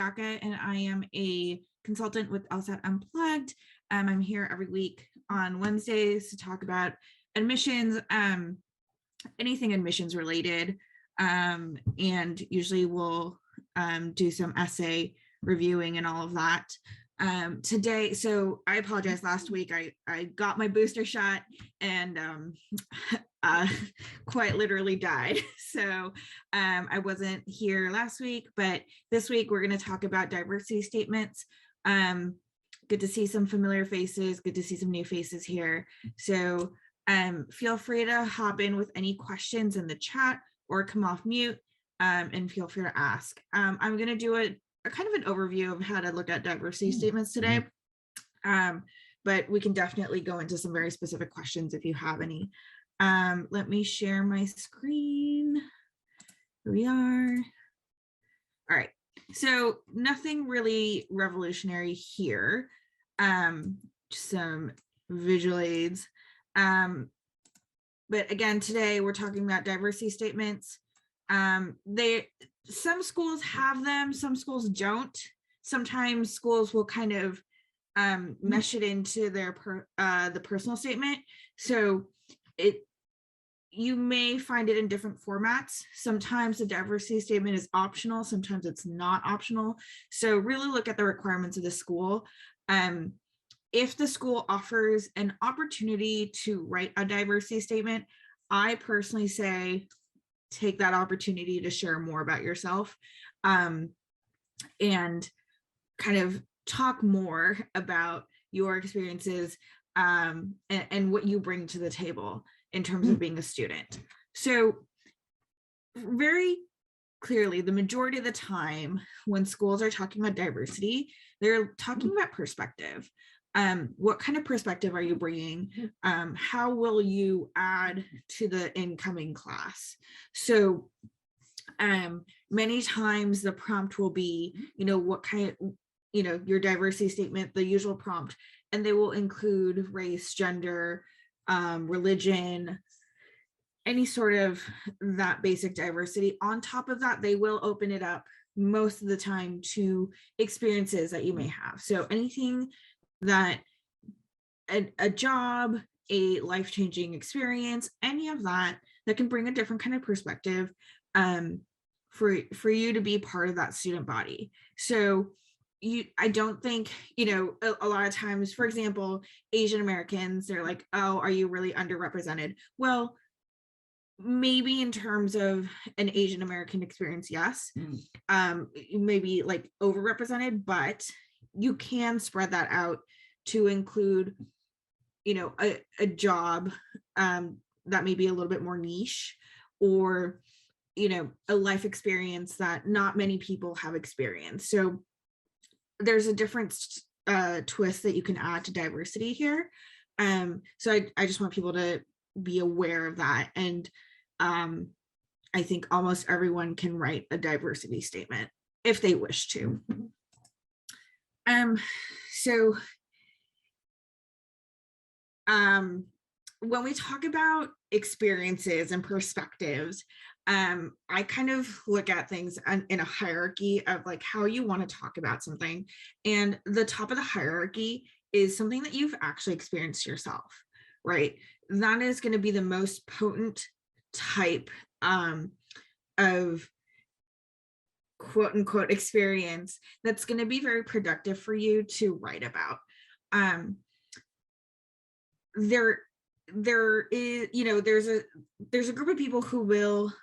Ayaka, and I am a consultant with LSAT Unplugged. I'm here every week on Wednesdays to talk about admissions, anything admissions related, and usually we'll do some essay reviewing and all of that. Today, so I apologize, last week I got my booster shot and quite literally died. So I wasn't here last week, but this week we're going to talk about diversity statements. Good to see some familiar faces, good to see some new faces here. So feel free to hop in with any questions in the chat or come off mute and feel free to ask. I'm going to do a kind of an overview of how to look at diversity statements today. But we can definitely go into some very specific questions if you have any. Let me share my screen. Here we are. All right, so nothing really revolutionary here. Some visual aids. But again, today we're talking about diversity statements. Some schools have them, some schools don't. Sometimes schools will kind of mesh it into their the personal statement. So you may find it in different formats. Sometimes the diversity statement is optional, sometimes it's not optional. So really look at the requirements of the school. If the school offers an opportunity to write a diversity statement, I personally say take that opportunity to share more about yourself and kind of talk more about your experiences and what you bring to the table in terms of being a student. So very clearly, the majority of the time when schools are talking about diversity, they're talking about perspective. What kind of perspective are you bringing? How will you add to the incoming class? So many times the prompt will be, what kind of, your diversity statement, the usual prompt, and they will include race, gender, religion, any sort of that basic diversity. On top of that, they will open it up most of the time to experiences that you may have. So anything that a job, a life-changing experience, any of that can bring a different kind of perspective for you to be part of that student body. So I don't think, a lot of times, for example, Asian Americans, they're like, oh, are you really underrepresented? Well, maybe in terms of an Asian American experience, yes. Maybe like overrepresented, but you can spread that out to include, a job that may be a little bit more niche, or, a life experience that not many people have experienced. So there's a different twist that you can add to diversity here. So I just want people to be aware of that. And I think almost everyone can write a diversity statement if they wish to. So when we talk about experiences and perspectives, I kind of look at things in a hierarchy of like how you want to talk about something. And the top of the hierarchy is something that you've actually experienced yourself, right? That is going to be the most potent type of quote unquote experience that's going to be very productive for you to write about. There is, there's a group of people who will,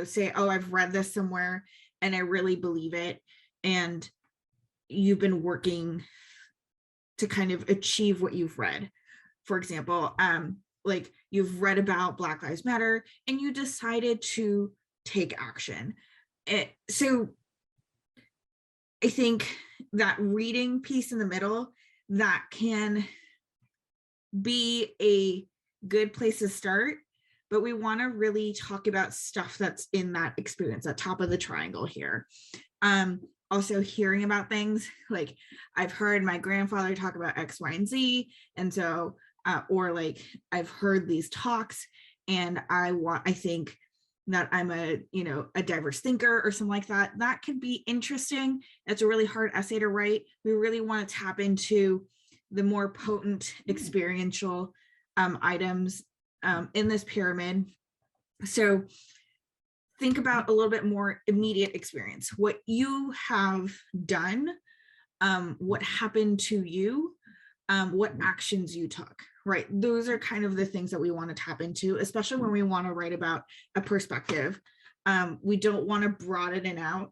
say, oh, I've read this somewhere and I really believe it. And you've been working to kind of achieve what you've read. For example, like you've read about Black Lives Matter and you decided to take action. So I think that reading piece in the middle, that can be a good place to start, but we want to really talk about stuff that's in that experience, at top of the triangle here. Also hearing about things like I've heard my grandfather talk about X, Y, and Z. And so, or like I've heard these talks and I think that I'm a, a diverse thinker or something like that. That could be interesting. It's a really hard essay to write. We really want to tap into the more potent experiential items in this pyramid. So think about a little bit more immediate experience, what you have done, what happened to you, what actions you took, right? Those are kind of the things that we want to tap into, especially when we want to write about a perspective. We don't want to broaden it out.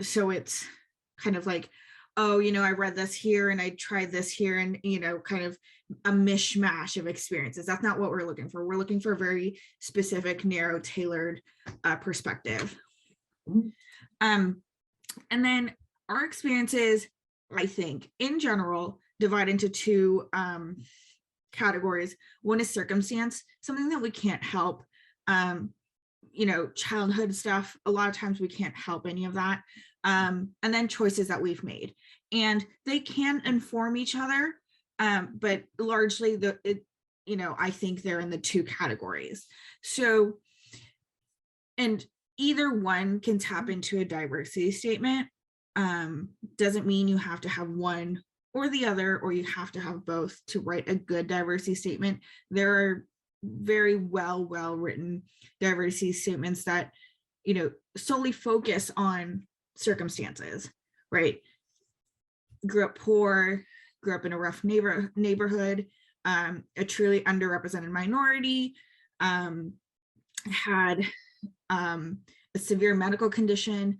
So it's kind of like, oh, I read this here and I tried this here, and, kind of a mishmash of experiences. That's not what we're looking for. We're looking for a very specific, narrow, tailored perspective. And then our experiences, I think, in general, divide into two categories. One is circumstance, something that we can't help. Childhood stuff, a lot of times we can't help any of that. And then choices that we've made. And they can inform each other, but largely I think they're in the two categories. So, and either one can tap into a diversity statement. Doesn't mean you have to have one or the other, or you have to have both to write a good diversity statement. There are very well written diversity statements that, solely focus on circumstances, right? Grew up poor, grew up in a rough neighborhood, a truly underrepresented minority, had a severe medical condition.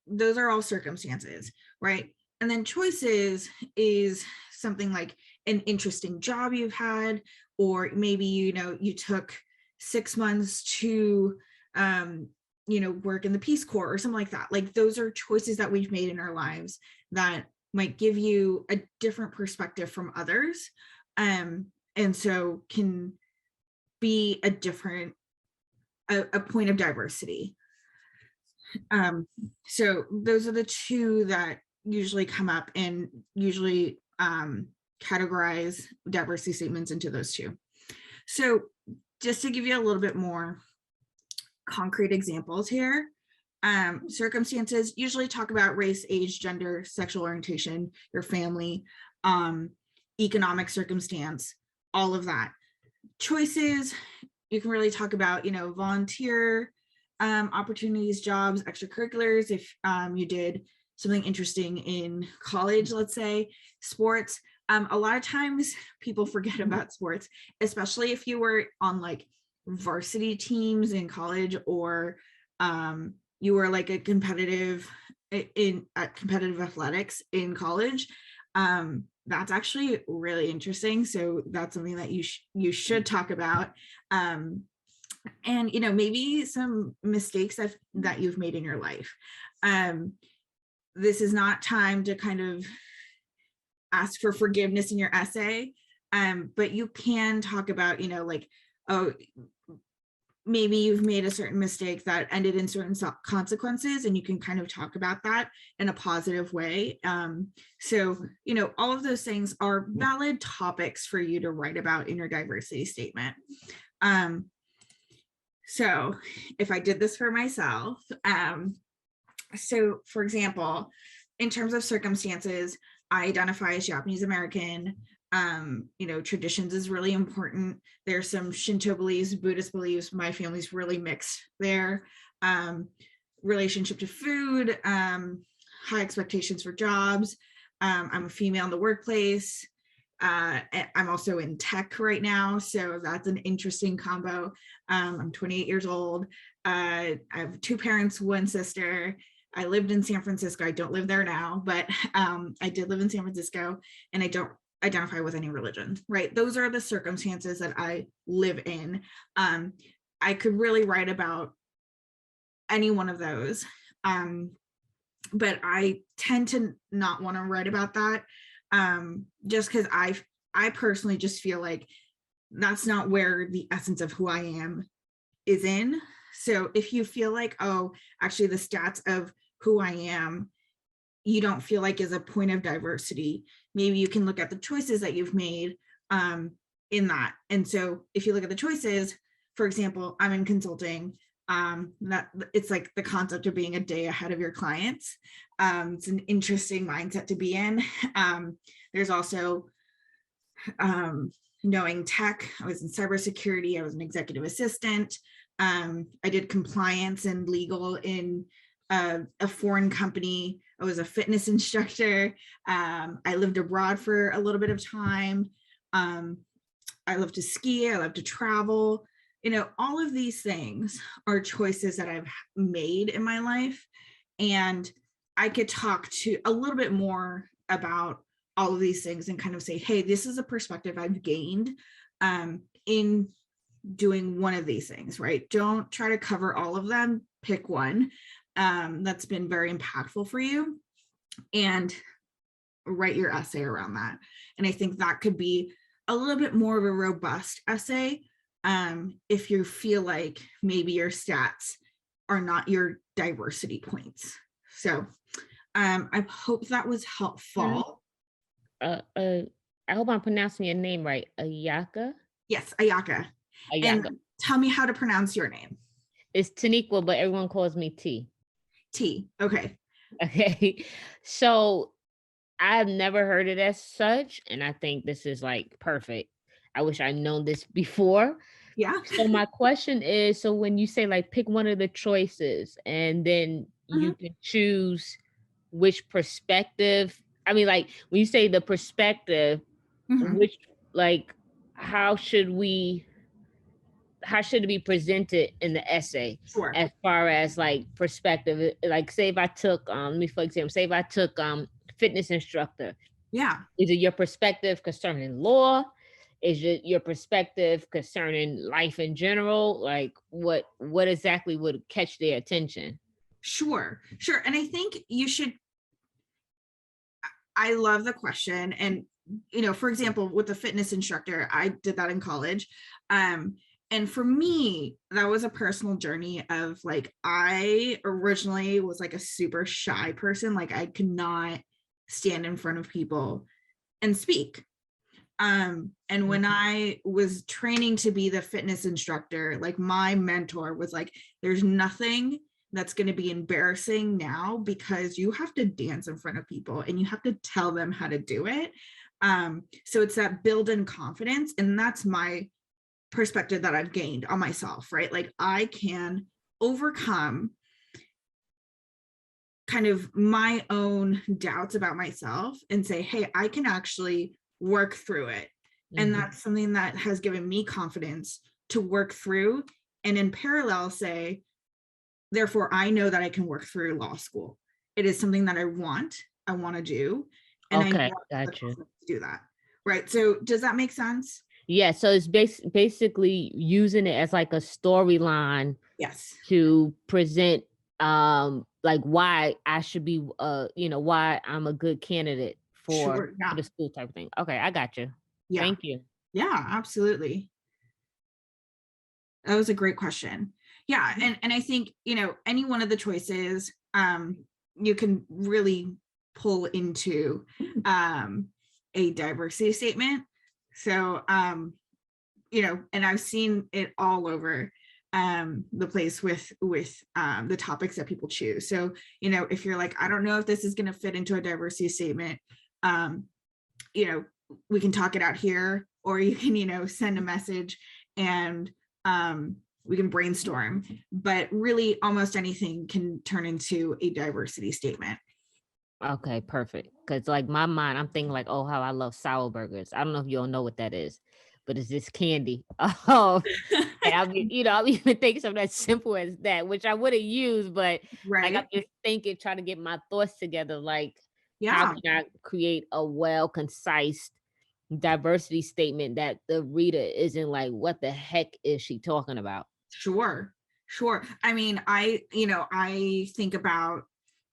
Those are all circumstances, right? And then choices is something like an interesting job you've had, or maybe, you took 6 months to, work in the Peace Corps or something like that. Like, those are choices that we've made in our lives that might give you a different perspective from others. And so can be a different, a point of diversity. So those are the two that usually come up, and usually categorize diversity statements into those two. So just to give you a little bit more concrete examples here, circumstances usually talk about race, age, gender, sexual orientation, your family, economic circumstance, all of that. Choices, you can really talk about, volunteer opportunities, jobs, extracurriculars, if you did something interesting in college, let's say, sports. A lot of times people forget about sports, especially if you were on like varsity teams in college, or you were like a competitive athletics in college. That's actually really interesting. So that's something that you should talk about. And maybe some mistakes that you've made in your life. This is not time to kind of ask for forgiveness in your essay, but you can talk about, oh, maybe you've made a certain mistake that ended in certain consequences, and you can kind of talk about that in a positive way. So, all of those things are valid topics for you to write about in your diversity statement. So if I did this for myself, so for example, in terms of circumstances, I identify as Japanese American. Traditions is really important. There's some Shinto beliefs, Buddhist beliefs. My family's really mixed there. Relationship to food, high expectations for jobs. I'm a female in the workplace. I'm also in tech right now, so that's an interesting combo. I'm 28 years old. I have 2 parents, 1 sister. I lived in San Francisco. I don't live there now, but I did live in San Francisco, and I don't identify with any religion, right? Those are the circumstances that I live in. I could really write about any one of those, but I tend to not want to write about that, just because I personally just feel like that's not where the essence of who I am is in. So if you feel like, oh, actually the stats of who I am, you don't feel like is a point of diversity, maybe you can look at the choices that you've made in that. And so if you look at the choices, for example, I'm in consulting. That it's like the concept of being a day ahead of your clients. It's an interesting mindset to be in. There's also knowing tech. I was in cybersecurity. I was an executive assistant. I did compliance and legal in a foreign company. I was a fitness instructor. I lived abroad for a little bit of time. I love to ski. I love to travel. You know, all of these things are choices that I've made in my life. And I could talk to a little bit more about all of these things and kind of say, hey, this is a perspective I've gained in doing one of these things, right? Don't try to cover all of them. Pick one that's been very impactful for you and write your essay around that. And I think that could be a little bit more of a robust essay if you feel like maybe your stats are not your diversity points. So I hope that was helpful. I hope I'm pronouncing your name right. Ayaka? Yes, Ayaka. Ayaka. And tell me how to pronounce your name. It's Taniqua, but everyone calls me T. T. Okay. Okay. So I've never heard it as such, and I think this is like perfect. I wish I'd known this before. Yeah. So my question is, so when you say like pick one of the choices and then you can choose which perspective, I mean, like when you say the perspective, which like how should it be presented in the essay? Sure. As far as like perspective, like say if I took let me for example, say if I took fitness instructor. Yeah. Is it your perspective concerning law? Is it your perspective concerning life in general? Like what exactly would catch their attention? Sure. And I think you should, I love the question. And, you know, for example, with the fitness instructor, I did that in college. And for me, that was a personal journey of like, I originally was like a super shy person. Like I could not stand in front of people and speak. And when I was training to be the fitness instructor, like my mentor was like, there's nothing that's going to be embarrassing now because you have to dance in front of people and you have to tell them how to do it. So it's that build in confidence. And that's my perspective that I've gained on myself, right? Like I can overcome kind of my own doubts about myself and say, hey, I can actually work through it. And that's something that has given me confidence to work through and in parallel say, therefore, I know that I can work through law school. It is something that I want to do. And I know Got you. to do that. Right. So does that make sense? Yeah. So it's basically using it as like a storyline. Yes. To present like why I should be why I'm a good candidate for the school type of thing. Okay, I got you. Yeah. Thank you. Yeah, absolutely. That was a great question. Yeah. And I think, you know, any one of the choices you can really pull into a diversity statement. So you know, and I've seen it all over the place with the topics that people choose. So, you know, if you're like, I don't know if this is going to fit into a diversity statement, you know, we can talk it out here, or you can, you know, send a message and we can brainstorm. But really, almost anything can turn into a diversity statement. Okay, perfect. Because like my mind, I'm thinking like, oh, how I love sour burgers. I don't know if you all know what that is, but it's this candy. Oh, and I mean, you know, I'm even thinking something as simple as that, which I wouldn't use, but like I'm just thinking, trying to get my thoughts together. Like, how can I create a well, concise diversity statement that the reader isn't like, what the heck is she talking about? Sure. I mean, I think about,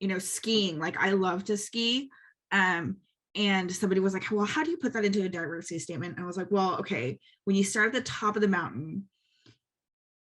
you know, skiing. Like I love to ski. And somebody was like, well, how do you put that into a diversity statement? And I was like, well, okay, when you start at the top of the mountain,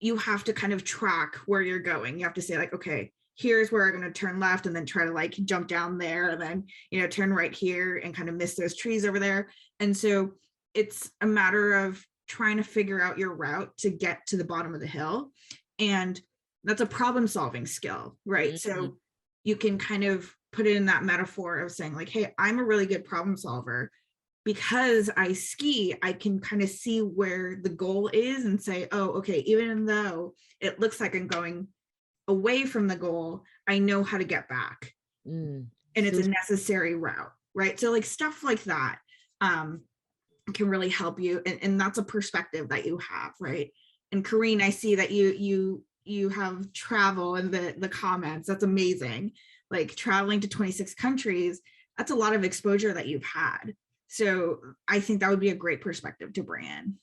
you have to kind of track where you're going. You have to say like, okay, here's where I'm going to turn left and then try to like jump down there and then, you know, turn right here and kind of miss those trees over there. And so it's a matter of trying to figure out your route to get to the bottom of the hill. And that's a problem solving skill, right? So you can kind of put it in that metaphor of saying like, hey, I'm a really good problem solver. Because I ski, I can kind of see where the goal is and say, oh, okay, even though it looks like I'm going away from the goal, I know how to get back. And it's a necessary route, right? So like stuff like that can really help you. And that's a perspective that you have, right? And Kareen, I see that you have travel in the comments. That's amazing. Like traveling to 26 countries, that's a lot of exposure that you've had. So I think that would be a great perspective to bring in.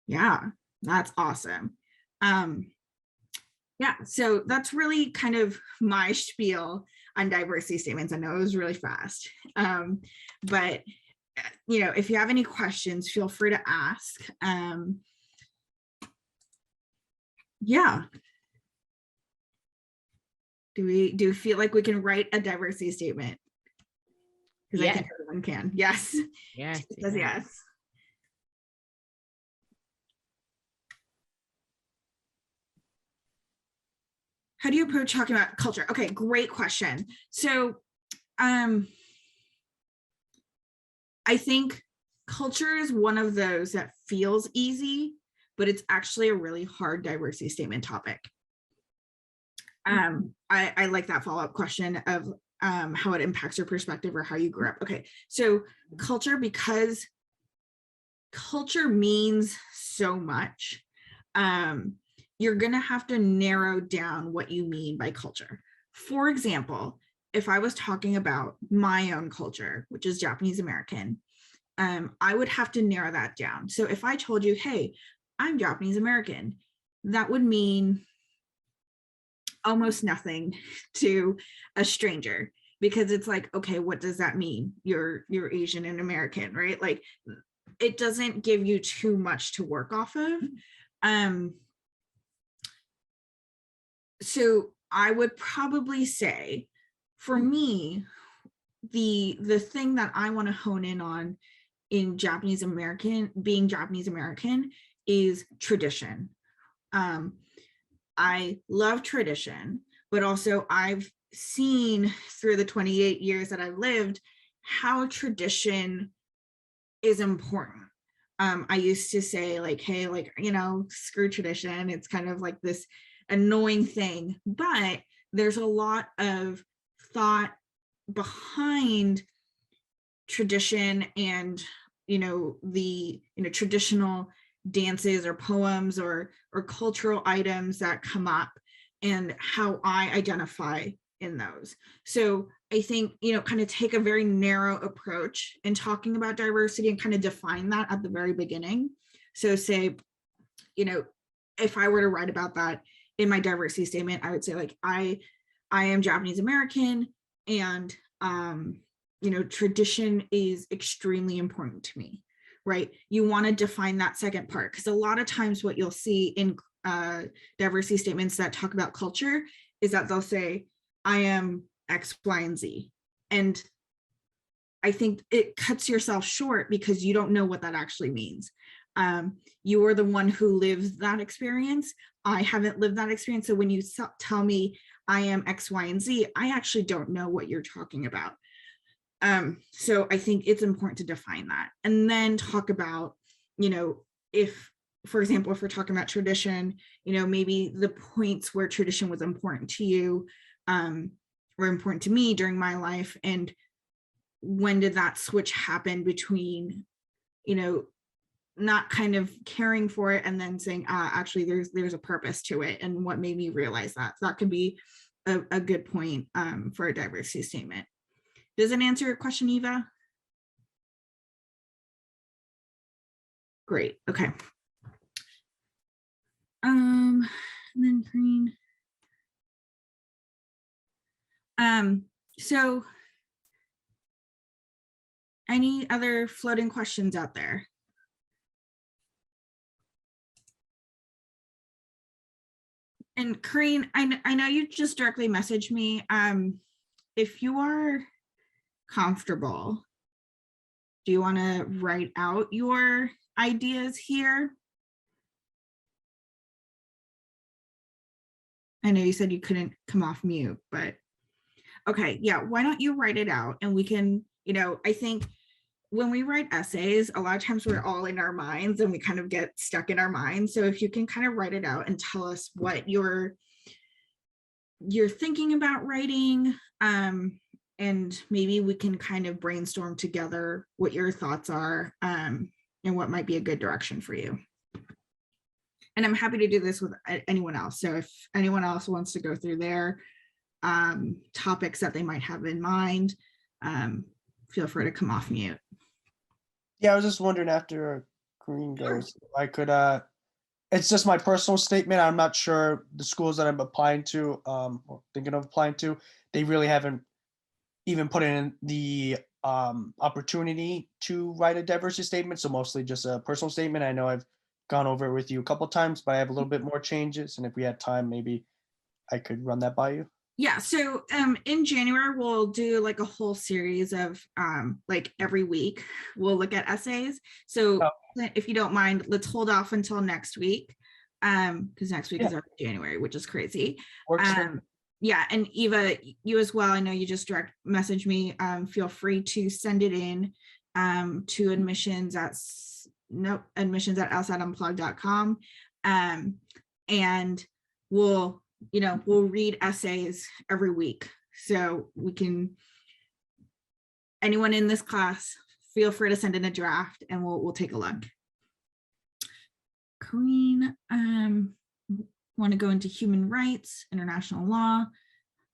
Yeah, that's awesome. Yeah, so that's really kind of my spiel on diversity statements. I know it was really fast, but you know, if you have any questions, feel free to ask. Yeah. Do we feel like we can write a diversity statement? Because I think everyone can. Yes. Yes. Yes. How do you approach talking about culture? Okay, great question. So I think culture is one of those that feels easy, but it's actually a really hard diversity statement topic. I like that follow-up question of how it impacts your perspective or how you grew up. Okay, so culture, because culture means so much, you're gonna have to narrow down what you mean by culture. For example, if I was talking about my own culture, which is Japanese American, I would have to narrow that down. So if I told you, hey, I'm Japanese American, that would mean almost nothing to a stranger, because it's like, okay, what does that mean? You're Asian and American, right? Like it doesn't give you too much to work off of. So I would probably say, for me, the thing that I want to hone in on in Japanese American, being Japanese American, is tradition. I love tradition, but also I've seen through the 28 years that I've lived how tradition is important. I used to say like, hey, like, you know, screw tradition. It's kind of like this annoying thing, but there's a lot of thought behind tradition and, you know, the, you know, traditional dances or poems or cultural items that come up and how I identify in those. So I think, you know, kind of take a very narrow approach in talking about diversity and kind of define that at the very beginning. So say, you know, if I were to write about that in my diversity statement, I would say like, I am Japanese American, and you know, tradition is extremely important to me, right? You want to define that second part, because a lot of times what you'll see in diversity statements that talk about culture is that they'll say, I am X, Y, and Z. And I think it cuts yourself short because you don't know what that actually means. You are the one who lives that experience. I haven't lived that experience. So when you tell me I am X, Y, and Z, I actually don't know what you're talking about. So I think it's important to define that and then talk about, you know, if, for example, if we're talking about tradition, you know, maybe the points where tradition was important to you were important to me during my life. And when did that switch happen between, you know, not kind of caring for it and then saying, actually there's a purpose to it, and what made me realize that. So that could be a good point for a diversity statement. Does it answer your question, Eva? Great. Okay. And then green. So any other floating questions out there? And Kareen, I know you just directly messaged me. If you are comfortable, do you want to write out your ideas here? I know you said you couldn't come off mute, but okay, yeah, why don't you write it out and we can, I think when we write essays, a lot of times we're all in our minds and we kind of get stuck in our minds. So if you can kind of write it out and tell us what you're thinking about writing, and maybe we can kind of brainstorm together what your thoughts are, and what might be a good direction for you. And I'm happy to do this with anyone else. So if anyone else wants to go through their topics that they might have in mind, feel free to come off mute. Yeah, I was just wondering after Green goes, if I could, it's just my personal statement. I'm not sure the schools that I'm applying to, or thinking of applying to, they really haven't even put in the opportunity to write a diversity statement. So mostly just a personal statement. I know I've gone over it with you a couple of times, but I have a little bit more changes. And if we had time, maybe I could run that by you. Yeah, so in January, we'll do like a whole series of like every week, we'll look at essays. So if you don't mind, let's hold off until next week, because next week is already January, which is crazy. Yeah, and Eva, you as well, I know you just direct message me. Feel free to send it in to admissions at lsatunplugged.com, and we'll read essays every week. So we can, anyone in this class, feel free to send in a draft and we'll take a look. Corrine, want to go into human rights, international law.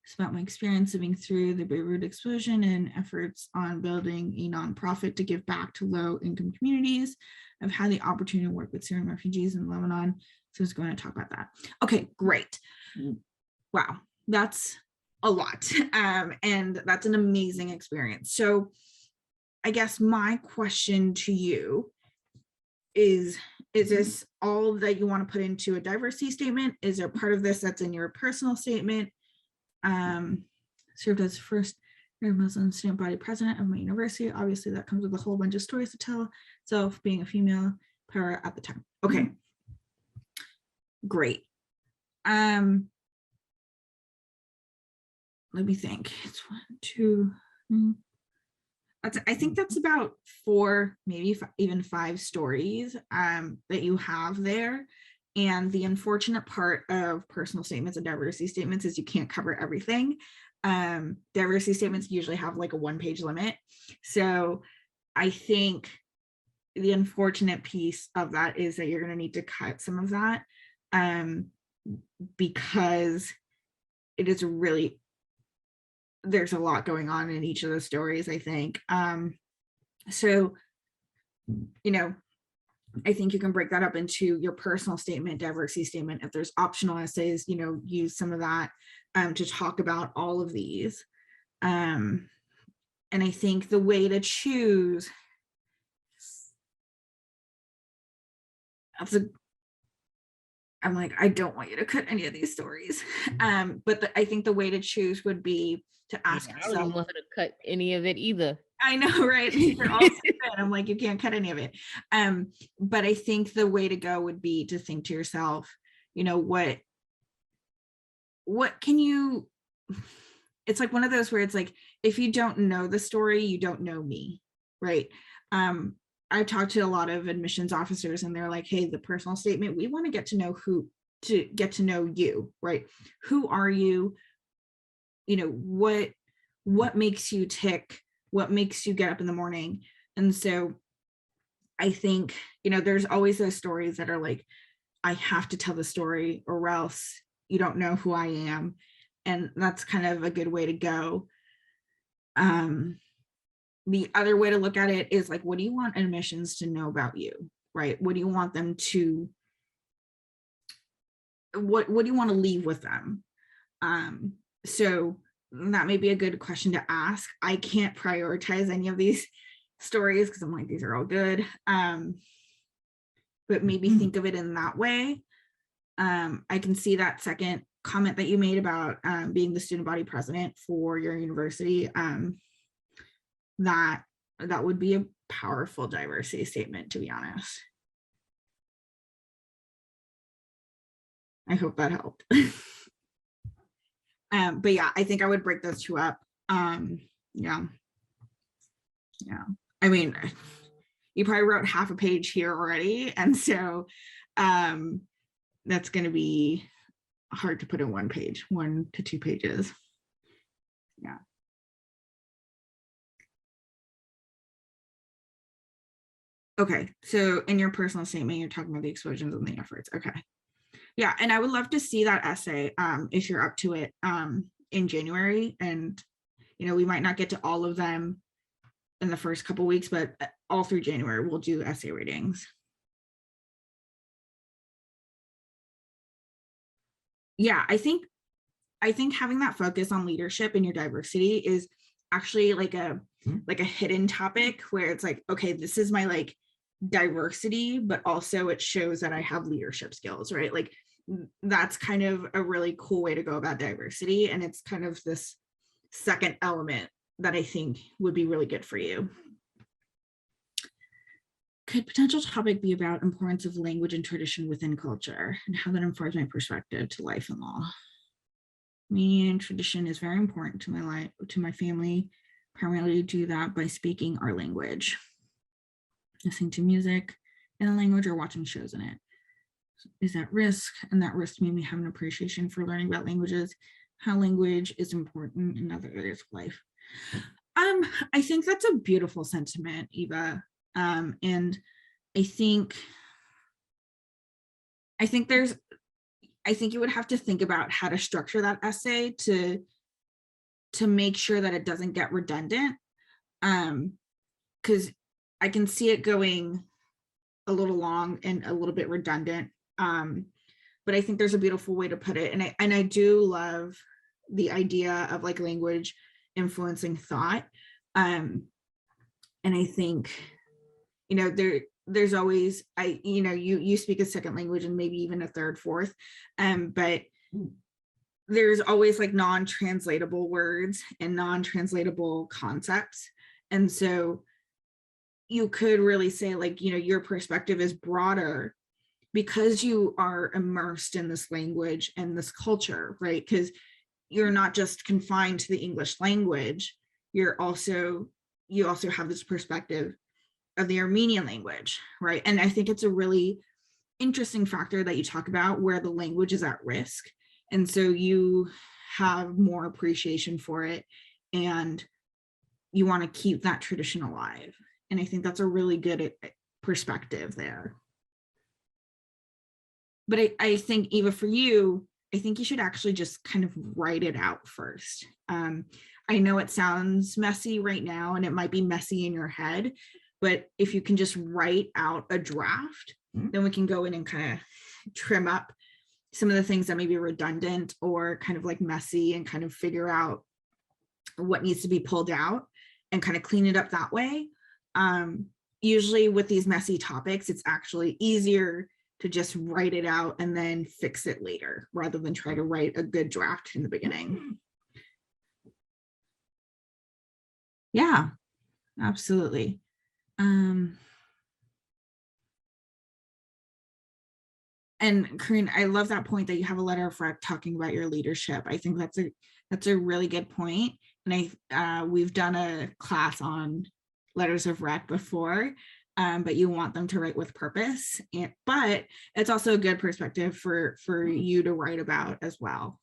It's about my experience living through the Beirut explosion and efforts on building a nonprofit to give back to low-income communities. I've had the opportunity to work with Syrian refugees in Lebanon, so I was going to talk about that. Okay, great. Wow, that's a lot, and that's an amazing experience. So I guess my question to you is this all that you want to put into a diversity statement? Is there part of this that's in your personal statement? Served as first Muslim student body president of my university. Obviously that comes with a whole bunch of stories to tell. Self being a female power at the time. Okay, great. Let me think. It's 1, 2. I think that's about 4, maybe even 5 stories that you have there. And the unfortunate part of personal statements and diversity statements is you can't cover everything. Diversity statements usually have like a 1-page limit. So I think the unfortunate piece of that is that you're going to need to cut some of that, because it is really, there's a lot going on in each of the stories, I think. So, I think you can break that up into your personal statement, diversity statement. If there's optional essays, use some of that to talk about all of these. And I think the way to choose, I'm like, I don't want you to cut any of these stories. But I think the way to choose would be to ask yourself. I don't want her to cut any of it either. I know, right? They're all stupid. I'm like, you can't cut any of it. But I think the way to go would be to think to yourself, what can you, it's like one of those where it's like, if you don't know the story, you don't know me, right? I've talked to a lot of admissions officers and they're like, hey, the personal statement, we want to get to know you, right? Who are you? What makes you tick? What makes you get up in the morning? And so I think, there's always those stories that are like, I have to tell the story or else you don't know who I am. And that's kind of a good way to go. The other way to look at it is like, what do you want admissions to know about you, right? What do you want them to, what do you want to leave with them? So that may be a good question to ask. I can't prioritize any of these stories because I'm like, these are all good. But maybe think of it in that way. I can see that second comment that you made about being the student body president for your university. That would be powerful diversity statement, to be honest. I hope that helped. But yeah, I think I would break those two up. Yeah. I mean, you probably wrote half a page here already, and so that's going to be hard to put in 1 page, 1 to 2 pages. Yeah. Okay, so in your personal statement, you're talking about the explosions and the efforts. Okay. Yeah, and I would love to see that essay if you're up to it in January. And, you know, we might not get to all of them in the first couple weeks, but all through January, we'll do essay readings. Yeah, I think having that focus on leadership and your diversity is actually like a hidden topic where it's like, okay, this is my like diversity, but also it shows that I have leadership skills, right? Like that's kind of a really cool way to go about diversity. And it's kind of this second element that I think would be really good for you. Could potential topic be about importance of language and tradition within culture and how that informs my perspective to life and law? Meaning and tradition is very important to my life, to my family. Primarily do that by speaking our language, listening to music in the language or watching shows in it. Is at risk, and that risk made me have an appreciation for learning about languages, how language is important in other areas of life. I think that's a beautiful sentiment, Eva. And I think you would have to think about how to structure that essay to make sure that it doesn't get redundant. Because I can see it going a little long and a little bit redundant. But I think there's a beautiful way to put it. And I do love the idea of like language influencing thought. And I think, you know, there's always, you speak a second language and maybe even a third, fourth, but there's always like non-translatable words and non-translatable concepts. And so you could really say like, you know, your perspective is broader because you are immersed in this language and this culture, right? Because you're not just confined to the English language, you also have this perspective of the Armenian language, right? And I think it's a really interesting factor that you talk about where the language is at risk. And so you have more appreciation for it and you want to keep that tradition alive. And I think that's a really good perspective there. But I think, Eva, for you, I think you should actually just kind of write it out first. I know it sounds messy right now and it might be messy in your head, but if you can just write out a draft, then we can go in and kind of trim up some of the things that may be redundant or kind of like messy and kind of figure out what needs to be pulled out and kind of clean it up that way. Usually with these messy topics, it's actually easier to just write it out and then fix it later rather than try to write a good draft in the beginning. Yeah, absolutely. And Corinne, I love that point that you have a letter of rec talking about your leadership. I think that's a really good point. And we've done a class on letters of rec before, but you want them to write with purpose. But it's also a good perspective for you to write about as well.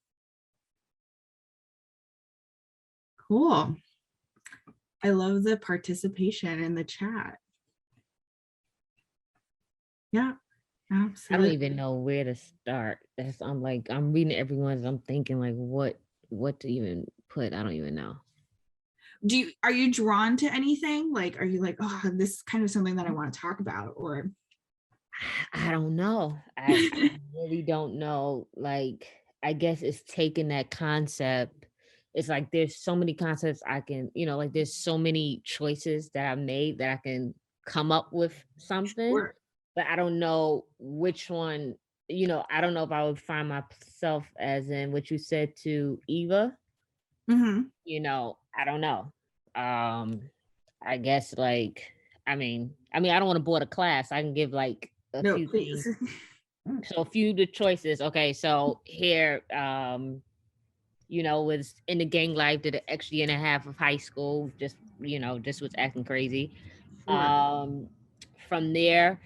Cool. I love the participation in the chat. Yeah. Absolutely. I don't even know where to start. I'm reading everyone's. I'm thinking like, what to even put? I don't even know. Are you drawn to anything? Like, are you like, oh, this is kind of something that I want to talk about? Or I don't know. I really don't know. Like, I guess it's taking that concept. It's like there's so many concepts I can, like there's so many choices that I've made that I can come up with something. Sure. But I don't know which one, I don't know if I would find myself as in what you said to Eva. Mm-hmm. I don't know. I guess like I mean, I don't want to board a class. I can give like a No, few please. things. So a few of the choices. Okay, so here, was in the gang life, did an extra year and a half of high school, just just was acting crazy. Sure. From there,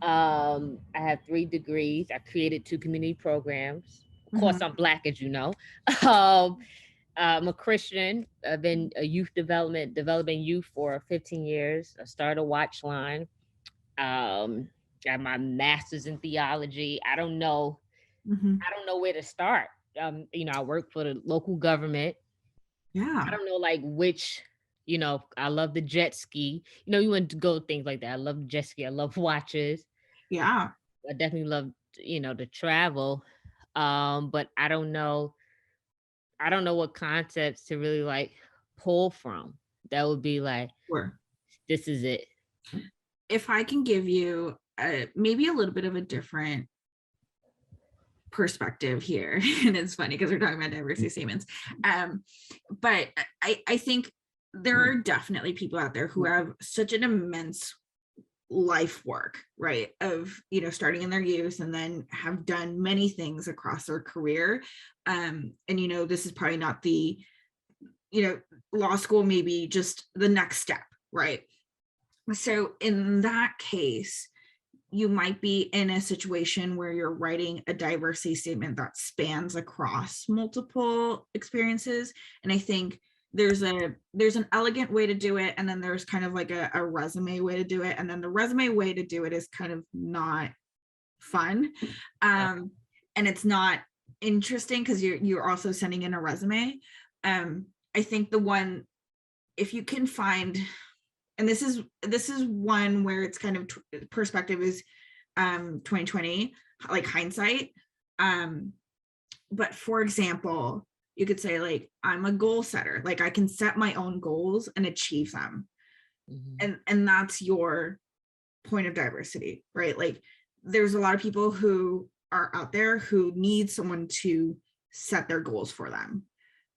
I have 3 degrees. I created 2 community programs. Of course, Mhm. I'm Black, as you know. um, I'm a Christian. I've been a developing youth for 15 years. I started a watch line. Got my master's in theology. Mhm. I don't know where to start. I work for the local government. Yeah. I don't know like which, I love the jet ski. You want to go things like that. I love jet ski. I love watches. Yeah. I definitely love, to travel. But I don't know. I don't know what concepts to really like pull from. That would be like, Sure. this is it. If I can give you maybe a little bit of a different perspective here, and it's funny because we're talking about diversity statements, but I think there are definitely people out there who have such an immense life work, right, of starting in their youth and then have done many things across their career, and this is probably not the law school, maybe just the next step, right? So in that case, you might be in a situation where you're writing a diversity statement that spans across multiple experiences. And I think there's an elegant way to do it, and then there's kind of like a resume way to do it, and then the resume way to do it is kind of not fun, and it's not interesting because you're also sending in a resume. I think the one, if you can find, and this is one where it's kind of perspective is 2020, like hindsight, but for example, you could say like, I'm a goal setter, like I can set my own goals and achieve them. And that's your point of diversity, right? Like there's a lot of people who are out there who need someone to set their goals for them,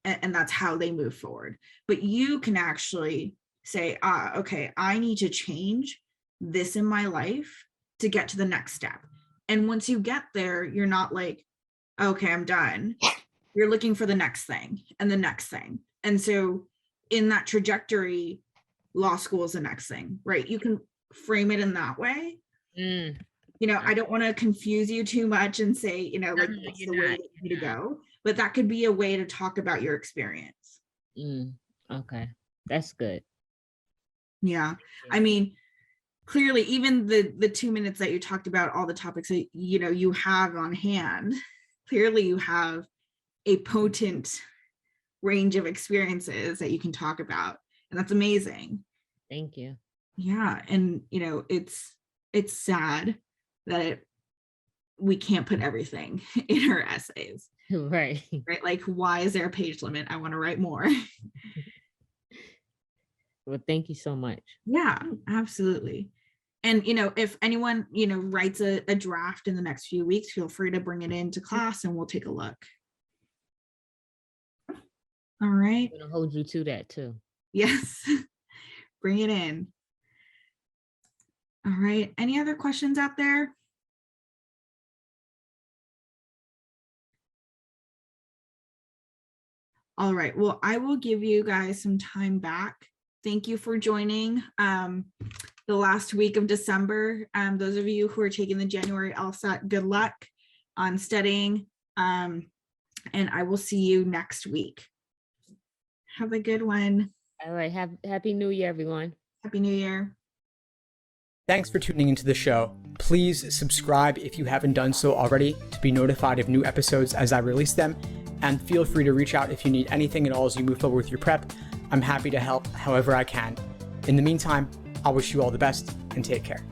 and that's how they move forward. But you can actually say, okay, I need to change this in my life to get to the next step. And once you get there, you're not like, okay, I'm done. You're looking for the next thing and the next thing. And so in that trajectory, law school is the next thing, right? You can frame it in that way. I don't want to confuse you too much and say, like that's the way that you need to go, but that could be a way to talk about your experience. Okay, that's good. Yeah. I mean, clearly, even the 2 minutes that you talked about all the topics that you have on hand, clearly you have a potent range of experiences that you can talk about, and that's amazing. Thank you. Yeah. And it's sad that we can't put everything in our essays. Right. Like, why is there a page limit? I want to write more. Well, thank you so much. Yeah, absolutely. And if anyone writes a draft in the next few weeks, feel free to bring it into class and we'll take a look. All right. I'm gonna hold you to that too. Yes. Bring it in. All right. Any other questions out there? All right. Well, I will give you guys some time back. Thank you for joining the last week of December. Those of you who are taking the January LSAT, good luck on studying. And I will see you next week. Have a good one. All right. Happy New Year, everyone. Happy New Year. Thanks for tuning into the show. Please subscribe if you haven't done so already to be notified of new episodes as I release them. And feel free to reach out if you need anything at all as you move forward with your prep. I'm happy to help however I can. In the meantime, I'll wish you all the best and take care.